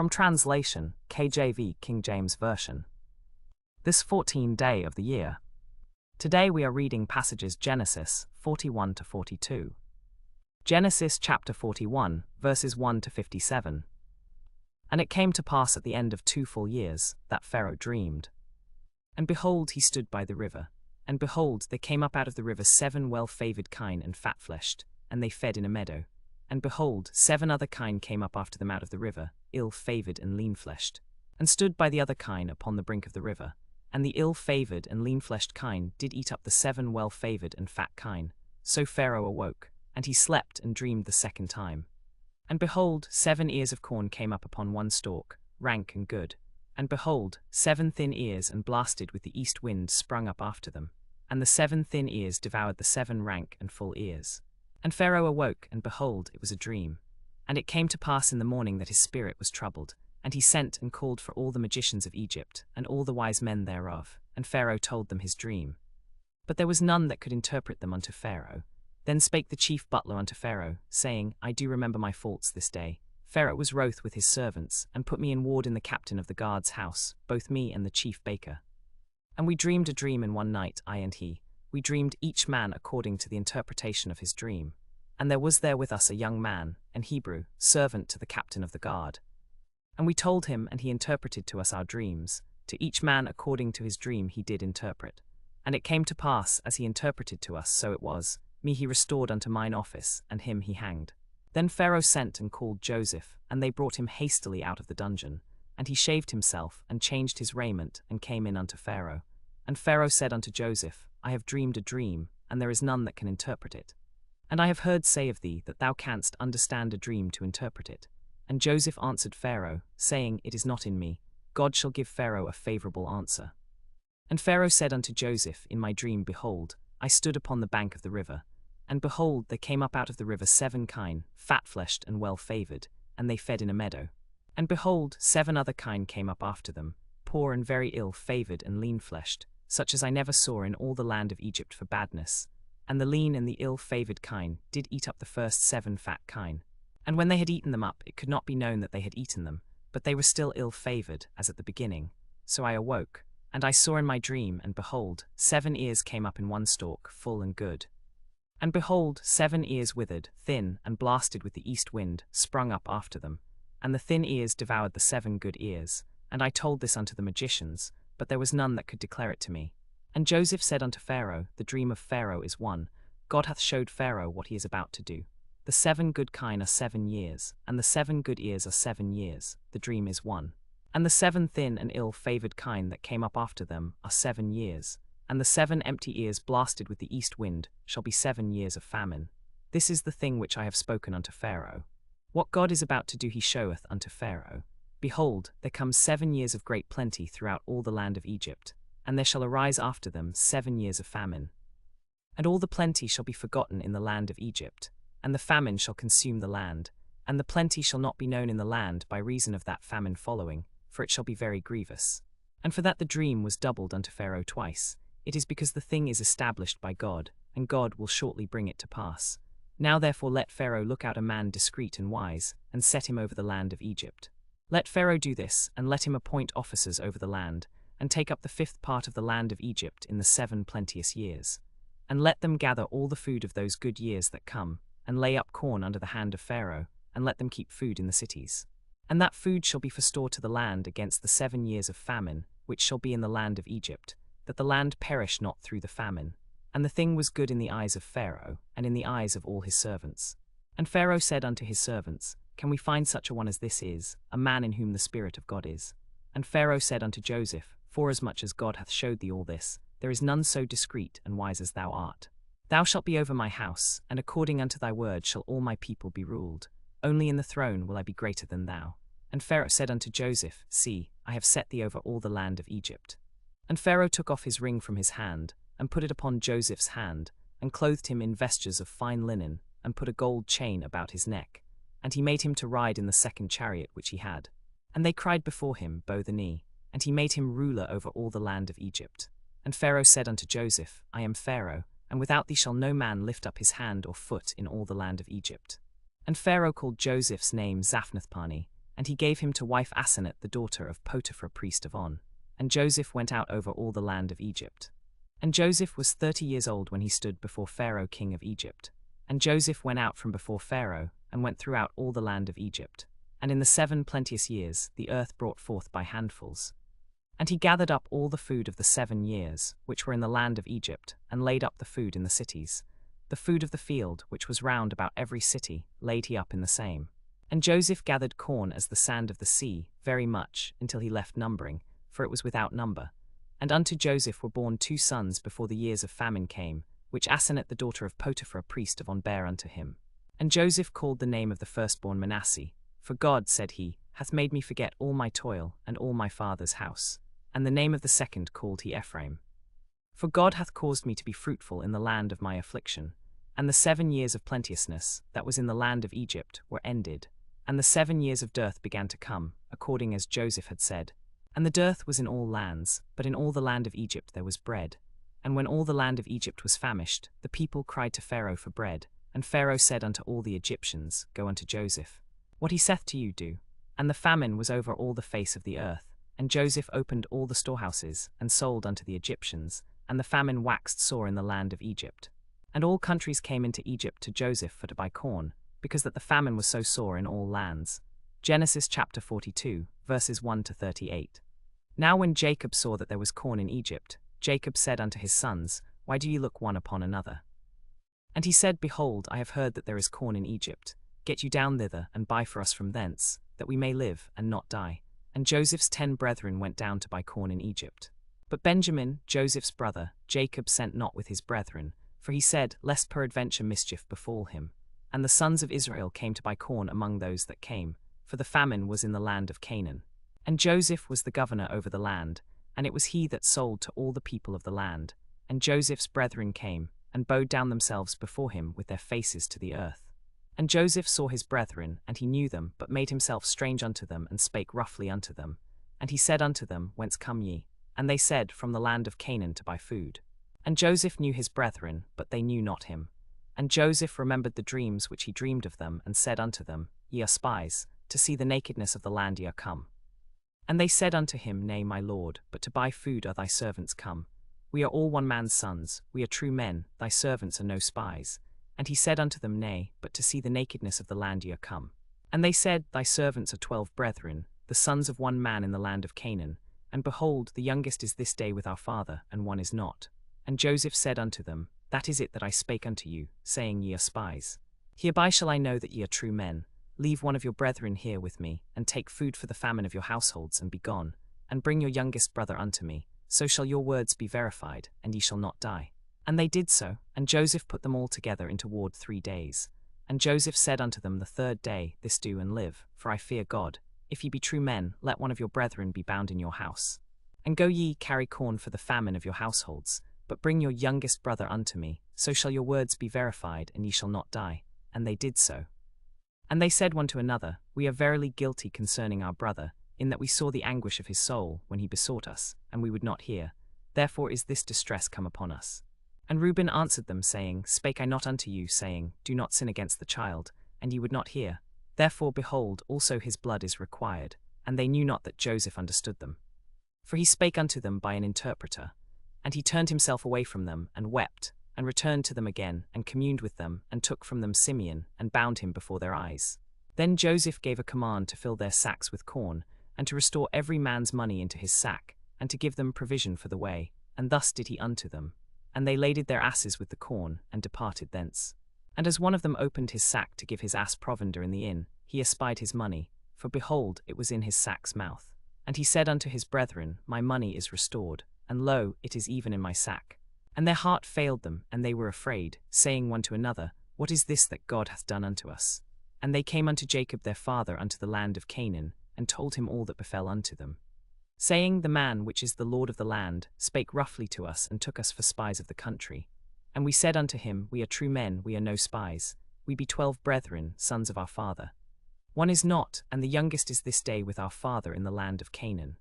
From translation, KJV, King James Version. This 14th day of the year. Today we are reading passages Genesis 41 to 42. Genesis chapter 41, verses 1 to 57. And it came to pass at the end of 2 full years, that Pharaoh dreamed. And behold, he stood by the river. And behold, there came up out of the river 7 well-favoured kine and fat-fleshed, and they fed in a meadow. And behold, 7 other kine came up after them out of the river, ill-favoured and lean-fleshed, and stood by the other kine upon the brink of the river. And the ill-favoured and lean-fleshed kine did eat up the 7 well-favoured and fat kine. So Pharaoh awoke, and he slept and dreamed the second time. And behold, 7 ears of corn came up upon one stalk, rank and good. And behold, 7 thin ears and blasted with the east wind sprung up after them. And the 7 thin ears devoured the 7 rank and full ears. And Pharaoh awoke, and behold, it was a dream. And it came to pass in the morning that his spirit was troubled. And he sent and called for all the magicians of Egypt, and all the wise men thereof. And Pharaoh told them his dream. But there was none that could interpret them unto Pharaoh. Then spake the chief butler unto Pharaoh, saying, I do remember my faults this day. Pharaoh was wroth with his servants, and put me in ward in the captain of the guard's house, both me and the chief baker. And we dreamed a dream in one night, I and he. We dreamed each man according to the interpretation of his dream. And there was there with us a young man, an Hebrew, servant to the captain of the guard. And we told him, and he interpreted to us our dreams. To each man according to his dream he did interpret. And it came to pass, as he interpreted to us, so it was. Me he restored unto mine office, and him he hanged. Then Pharaoh sent and called Joseph, and they brought him hastily out of the dungeon. And he shaved himself, and changed his raiment, and came in unto Pharaoh. And Pharaoh said unto Joseph, I have dreamed a dream, and there is none that can interpret it. And I have heard say of thee that thou canst understand a dream to interpret it. And Joseph answered Pharaoh, saying, It is not in me. God shall give Pharaoh a favourable answer. And Pharaoh said unto Joseph, In my dream, behold, I stood upon the bank of the river. And behold, there came up out of the river 7 kine, fat-fleshed and well-favoured, and they fed in a meadow. And behold, 7 other kine came up after them, poor and very ill-favoured and lean-fleshed, such as I never saw in all the land of Egypt for badness. And the lean and the ill-favoured kine did eat up the first 7 fat kine. And when they had eaten them up, it could not be known that they had eaten them, but they were still ill-favoured, as at the beginning. So I awoke, and I saw in my dream, and behold, 7 ears came up in one stalk, full and good. And behold, 7 ears withered, thin, and blasted with the east wind, sprung up after them. And the thin ears devoured the 7 good ears. And I told this unto the magicians, but there was none that could declare it to me. And Joseph said unto Pharaoh, The dream of Pharaoh is one. God hath showed Pharaoh what he is about to do. The 7 good kine are 7 years, and the 7 good ears are 7 years. The dream is one. And the 7 thin and ill-favoured kine that came up after them are 7 years. And the 7 empty ears blasted with the east wind shall be 7 years of famine. This is the thing which I have spoken unto Pharaoh. What God is about to do he showeth unto Pharaoh. Behold, there come 7 years of great plenty throughout all the land of Egypt, and there shall arise after them 7 years of famine. And all the plenty shall be forgotten in the land of Egypt, and the famine shall consume the land, and the plenty shall not be known in the land by reason of that famine following, for it shall be very grievous. And for that the dream was doubled unto Pharaoh twice, it is because the thing is established by God, and God will shortly bring it to pass. Now therefore let Pharaoh look out a man discreet and wise, and set him over the land of Egypt. Let Pharaoh do this, and let him appoint officers over the land, and take up the 5th part of the land of Egypt in the 7 plenteous years. And let them gather all the food of those good years that come, and lay up corn under the hand of Pharaoh, and let them keep food in the cities. And that food shall be for store to the land against the 7 years of famine, which shall be in the land of Egypt, that the land perish not through the famine. And the thing was good in the eyes of Pharaoh, and in the eyes of all his servants. And Pharaoh said unto his servants, Can we find such a one as this is, a man in whom the Spirit of God is? And Pharaoh said unto Joseph, Forasmuch as God hath showed thee all this, there is none so discreet and wise as thou art. Thou shalt be over my house, and according unto thy word shall all my people be ruled. Only in the throne will I be greater than thou. And Pharaoh said unto Joseph, See, I have set thee over all the land of Egypt. And Pharaoh took off his ring from his hand, and put it upon Joseph's hand, and clothed him in vestures of fine linen, and put a gold chain about his neck. And he made him to ride in the 2nd chariot which he had. And they cried before him, bow the knee, and he made him ruler over all the land of Egypt. And Pharaoh said unto Joseph, I am Pharaoh, and without thee shall no man lift up his hand or foot in all the land of Egypt. And Pharaoh called Joseph's name Zaphnath-Paneah, and he gave him to wife Asenath the daughter of Potiphar priest of On. And Joseph went out over all the land of Egypt. And Joseph was 30 years old when he stood before Pharaoh king of Egypt. And Joseph went out from before Pharaoh, and went throughout all the land of Egypt. And in the 7 plenteous years the earth brought forth by handfuls. And he gathered up all the food of the 7 years, which were in the land of Egypt, and laid up the food in the cities. The food of the field, which was round about every city, laid he up in the same. And Joseph gathered corn as the sand of the sea, very much, until he left numbering, for it was without number. And unto Joseph were born 2 sons before the years of famine came, which Asenath the daughter of Potiphar priest of On bare unto him. And Joseph called the name of the firstborn Manasseh, for God, said he, hath made me forget all my toil and all my father's house. And the name of the second called he Ephraim. For God hath caused me to be fruitful in the land of my affliction. And the 7 years of plenteousness that was in the land of Egypt were ended. And the 7 years of dearth began to come, according as Joseph had said. And the dearth was in all lands, but in all the land of Egypt there was bread. And when all the land of Egypt was famished, the people cried to Pharaoh for bread. And Pharaoh said unto all the Egyptians, Go unto Joseph. What he saith to you, do. And the famine was over all the face of the earth. And Joseph opened all the storehouses, and sold unto the Egyptians, and the famine waxed sore in the land of Egypt. And all countries came into Egypt to Joseph for to buy corn, because that the famine was so sore in all lands. Genesis chapter 42, verses 1 to 38. Now when Jacob saw that there was corn in Egypt, Jacob said unto his sons, Why do ye look one upon another? And he said, Behold, I have heard that there is corn in Egypt. Get you down thither, and buy for us from thence, that we may live, and not die. And Joseph's 10 brethren went down to buy corn in Egypt. But Benjamin, Joseph's brother, Jacob sent not with his brethren, for he said, Lest peradventure mischief befall him. And the sons of Israel came to buy corn among those that came, for the famine was in the land of Canaan. And Joseph was the governor over the land, and it was he that sold to all the people of the land. And Joseph's brethren came, and bowed down themselves before him with their faces to the earth. And Joseph saw his brethren, and he knew them, but made himself strange unto them, and spake roughly unto them. And he said unto them, Whence come ye? And they said, From the land of Canaan to buy food. And Joseph knew his brethren, but they knew not him. And Joseph remembered the dreams which he dreamed of them, and said unto them, Ye are spies, to see the nakedness of the land ye are come. And they said unto him, Nay, my lord, but to buy food are thy servants come. We are all one man's sons, we are true men, thy servants are no spies. And he said unto them, Nay, but to see the nakedness of the land ye are come. And they said, Thy servants are 12 brethren, the sons of one man in the land of Canaan. And behold, the youngest is this day with our father, and one is not. And Joseph said unto them, That is it that I spake unto you, saying, Ye are spies. Hereby shall I know that ye are true men. Leave one of your brethren here with me, and take food for the famine of your households, and be gone. And bring your youngest brother unto me, so shall your words be verified, and ye shall not die. And they did so, and Joseph put them all together into ward 3 days. And Joseph said unto them the 3rd day, This do and live, for I fear God. If ye be true men, let one of your brethren be bound in your house. And go ye, carry corn for the famine of your households, but bring your youngest brother unto me, so shall your words be verified, and ye shall not die. And they did so. And they said one to another, We are verily guilty concerning our brother, in that we saw the anguish of his soul when he besought us, and we would not hear. Therefore is this distress come upon us. And Reuben answered them, saying, Spake I not unto you, saying, Do not sin against the child, and ye would not hear. Therefore, behold, also his blood is required. And they knew not that Joseph understood them. For he spake unto them by an interpreter. And he turned himself away from them, and wept, and returned to them again, and communed with them, and took from them Simeon, and bound him before their eyes. Then Joseph gave a command to fill their sacks with corn, and to restore every man's money into his sack, and to give them provision for the way. And thus did he unto them. And they laded their asses with the corn, and departed thence. And as one of them opened his sack to give his ass provender in the inn, he espied his money, for behold, it was in his sack's mouth. And he said unto his brethren, My money is restored, and lo, it is even in my sack. And their heart failed them, and they were afraid, saying one to another, What is this that God hath done unto us? And they came unto Jacob their father unto the land of Canaan, and told him all that befell unto them. Saying, The man which is the Lord of the land spake roughly to us, and took us for spies of the country. And we said unto him, We are true men, we are no spies. We be 12 brethren, sons of our father. One is not, and the youngest is this day with our father in the land of Canaan.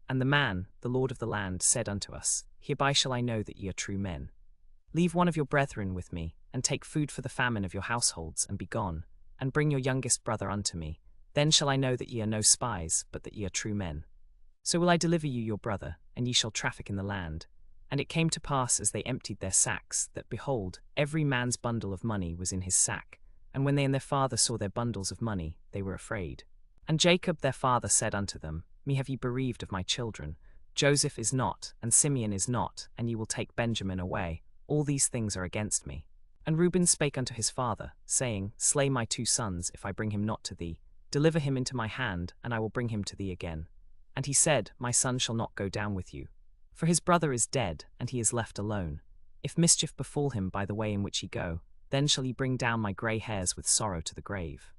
And the man, the Lord of the land, said unto us, Hereby shall I know that ye are true men. Leave one of your brethren with me, and take food for the famine of your households, and be gone, and bring your youngest brother unto me, Then shall I know that ye are no spies, but that ye are true men. So will I deliver you your brother, and ye shall traffic in the land. And it came to pass as they emptied their sacks, that, behold, every man's bundle of money was in his sack. And when they and their father saw their bundles of money, they were afraid. And Jacob their father said unto them, Me have ye bereaved of my children. Joseph is not, and Simeon is not, and ye will take Benjamin away. All these things are against me. And Reuben spake unto his father, saying, Slay my 2 sons, if I bring him not to thee. Deliver him into my hand, and I will bring him to thee again. And he said, My son shall not go down with you. For his brother is dead, and he is left alone. If mischief befall him by the way in which ye go, then shall ye bring down my grey hairs with sorrow to the grave.